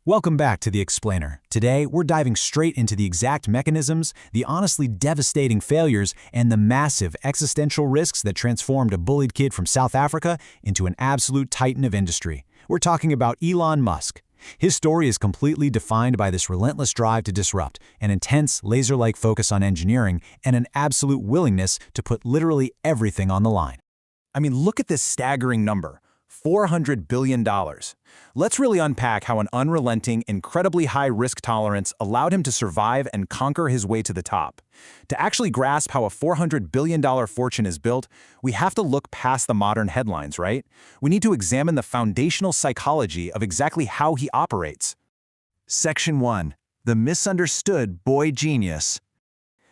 Welcome back to The Explainer. Today, we're diving straight into the exact mechanisms, the honestly devastating failures, and the massive existential risks that transformed a bullied kid from South Africa into an absolute titan of industry. We're talking about Elon Musk. His story is completely defined by this relentless drive to disrupt, an intense, laser-like focus on engineering, and an absolute willingness to put literally everything on the line. I mean, look at this staggering number. $400 billion. Let's really unpack how an unrelenting, incredibly high risk tolerance allowed him to survive and conquer his way to the top. To actually grasp how a $400 billion fortune is built, we have to look past the modern headlines, right? We need to examine the foundational psychology of exactly how he operates. Section 1. The misunderstood boy genius.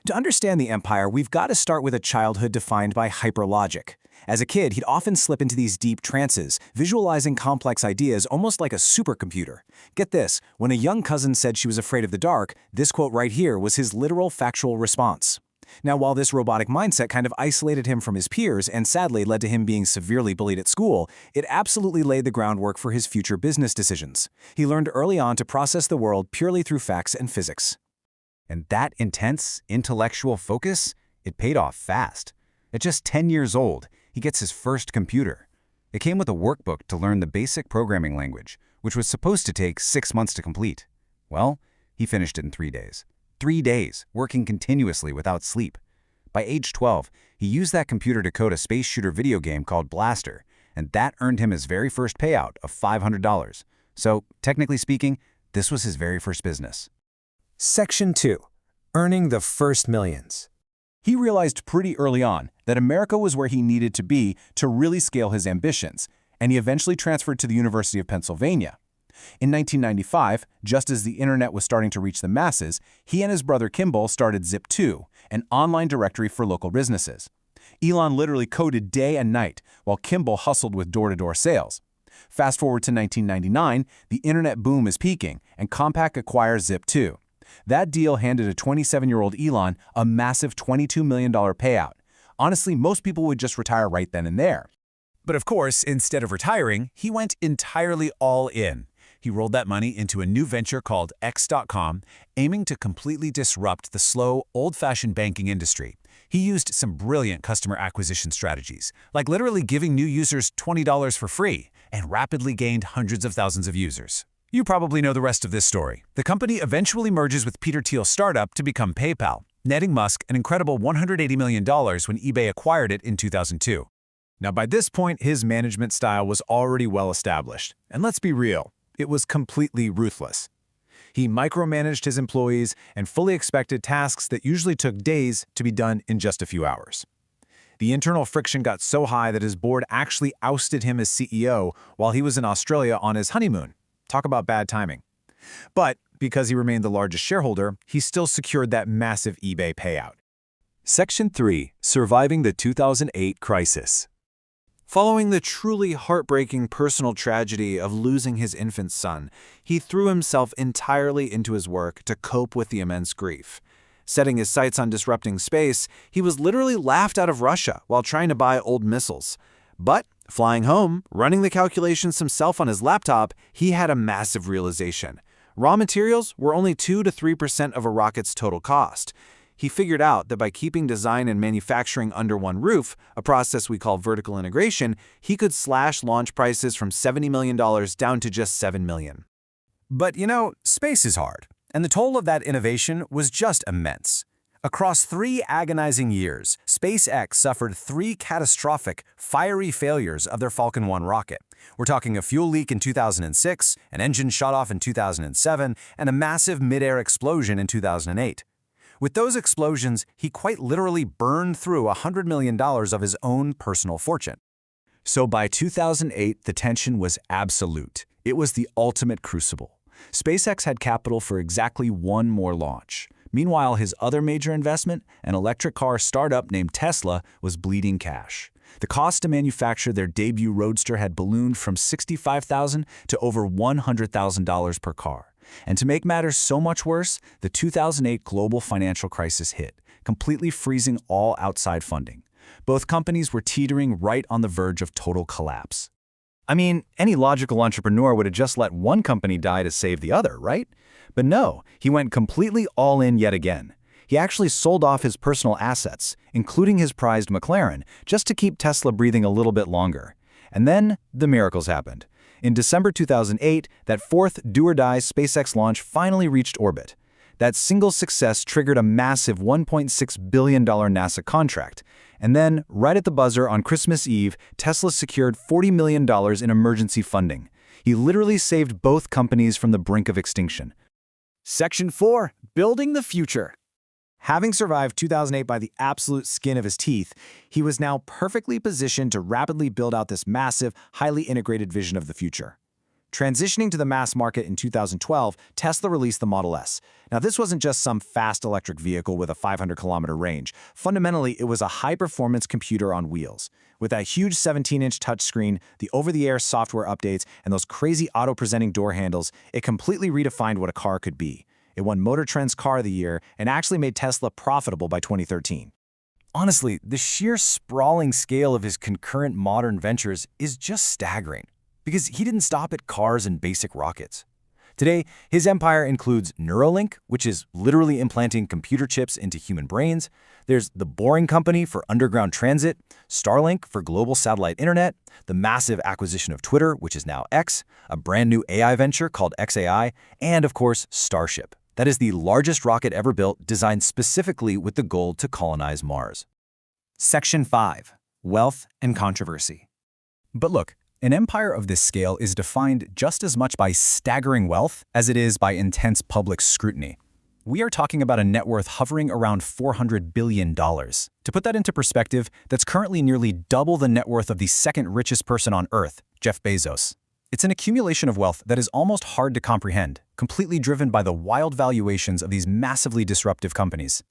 To understand the empire, we've got to start with a childhood defined by hyperlogic. As a kid, he'd often slip into these deep trances, visualizing complex ideas almost like a supercomputer. Get this, when a young cousin said she was afraid of the dark, this quote right here was his literal factual response. Now, while this robotic mindset kind of isolated him from his peers and sadly led to him being severely bullied at school, it absolutely laid the groundwork for his future business decisions. He learned early on to process the world purely through facts and physics. And that intense, intellectual focus, it paid off fast. At just 10 years old, he gets his first computer. It came with a workbook to learn the basic programming language, which was supposed to take 6 months to complete. Well, he finished it in 3 days. 3 days, working continuously without sleep. By age 12, he used that computer to code a space shooter video game called Blaster, and that earned him his very first payout of $500. So, technically speaking, this was his very first business. Section 2. Earning the first millions. He realized pretty early on that America was where he needed to be to really scale his ambitions, and he eventually transferred to the University of Pennsylvania. In 1995, just as the internet was starting to reach the masses, he and his brother Kimball started Zip2, an online directory for local businesses. Elon literally coded day and night, while Kimball hustled with door-to-door sales. Fast forward to 1999, the internet boom is peaking, and Compaq acquires Zip2. That deal handed a 27-year-old Elon a massive $22 million payout. Honestly, most people would just retire right then and there. But of course, instead of retiring, he went entirely all in. He rolled that money into a new venture called X.com, aiming to completely disrupt the slow, old-fashioned banking industry. He used some brilliant customer acquisition strategies, like literally giving new users $20 for free, and rapidly gained hundreds of thousands of users. You probably know the rest of this story. The company eventually merges with Peter Thiel's startup to become PayPal, netting Musk an incredible $180 million when eBay acquired it in 2002. Now, by this point, his management style was already well established. And let's be real, it was completely ruthless. He micromanaged his employees and fully expected tasks that usually took days to be done in just a few hours. The internal friction got so high that his board actually ousted him as CEO while he was in Australia on his honeymoon. Talk about bad timing. But because he remained the largest shareholder, he still secured that massive eBay payout. Section 3. Surviving the 2008 crisis. Following the truly heartbreaking personal tragedy of losing his infant son, he threw himself entirely into his work to cope with the immense grief. Setting his sights on disrupting space, he was literally laughed out of Russia while trying to buy old missiles. But flying home, running the calculations himself on his laptop, he had a massive realization. Raw materials were only 2 to 3% of a rocket's total cost. He figured out that by keeping design and manufacturing under one roof, a process we call vertical integration, he could slash launch prices from $70 million down to just $7 million. But space is hard, and the toll of that innovation was just immense. Across 3 agonizing years, SpaceX suffered 3 catastrophic, fiery failures of their Falcon 1 rocket. We're talking a fuel leak in 2006, an engine shut off in 2007, and a massive mid-air explosion in 2008. With those explosions, he quite literally burned through $100 million of his own personal fortune. So by 2008, the tension was absolute. It was the ultimate crucible. SpaceX had capital for exactly one more launch. Meanwhile, his other major investment, an electric car startup named Tesla, was bleeding cash. The cost to manufacture their debut Roadster had ballooned from $65,000 to over $100,000 per car. And to make matters so much worse, the 2008 global financial crisis hit, completely freezing all outside funding. Both companies were teetering right on the verge of total collapse. I mean, any logical entrepreneur would have just let one company die to save the other, right? But no, he went completely all in yet again. He actually sold off his personal assets, including his prized McLaren, just to keep Tesla breathing a little bit longer. And then the miracles happened. In December 2008, that fourth do-or-die SpaceX launch finally reached orbit. That single success triggered a massive $1.6 billion NASA contract. And then, right at the buzzer on Christmas Eve, Tesla secured $40 million in emergency funding. He literally saved both companies from the brink of extinction. Section 4. Building the Future. Having survived 2008 by the absolute skin of his teeth, he was now perfectly positioned to rapidly build out this massive, highly integrated vision of the future. Transitioning to the mass market in 2012, Tesla released the Model S. Now, this wasn't just some fast electric vehicle with a 500-kilometer range. Fundamentally, it was a high-performance computer on wheels. With that huge 17-inch touchscreen, the over-the-air software updates, and those crazy auto-presenting door handles, it completely redefined what a car could be. It won Motor Trend's Car of the Year and actually made Tesla profitable by 2013. Honestly, the sheer sprawling scale of his concurrent modern ventures is just staggering, because he didn't stop at cars and basic rockets. Today, his empire includes Neuralink, which is literally implanting computer chips into human brains. There's the Boring Company for underground transit, Starlink for global satellite internet, the massive acquisition of Twitter, which is now X, a brand new AI venture called XAI, and of course, Starship. That is the largest rocket ever built, designed specifically with the goal to colonize Mars. Section 5. Wealth and Controversy. But look, an empire of this scale is defined just as much by staggering wealth as it is by intense public scrutiny. We are talking about a net worth hovering around $400 billion. To put that into perspective, that's currently nearly double the net worth of the second richest person on Earth, Jeff Bezos. It's an accumulation of wealth that is almost hard to comprehend, completely driven by the wild valuations of these massively disruptive companies.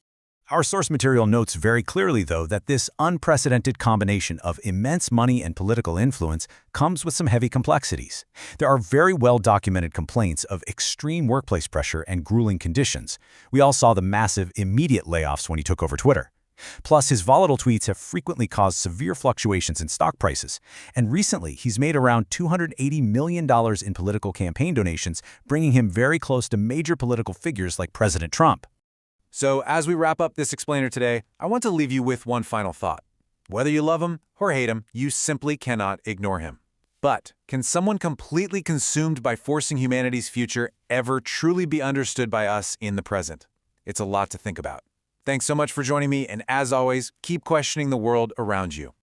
Our source material notes very clearly, though, that this unprecedented combination of immense money and political influence comes with some heavy complexities. There are very well-documented complaints of extreme workplace pressure and grueling conditions. We all saw the massive, immediate layoffs when he took over Twitter. Plus, his volatile tweets have frequently caused severe fluctuations in stock prices. And recently, he's made around $280 million in political campaign donations, bringing him very close to major political figures like President Trump. So, as we wrap up this explainer today, I want to leave you with one final thought. Whether you love him or hate him, you simply cannot ignore him. But can someone completely consumed by forcing humanity's future ever truly be understood by us in the present? It's a lot to think about. Thanks so much for joining me, and as always, keep questioning the world around you.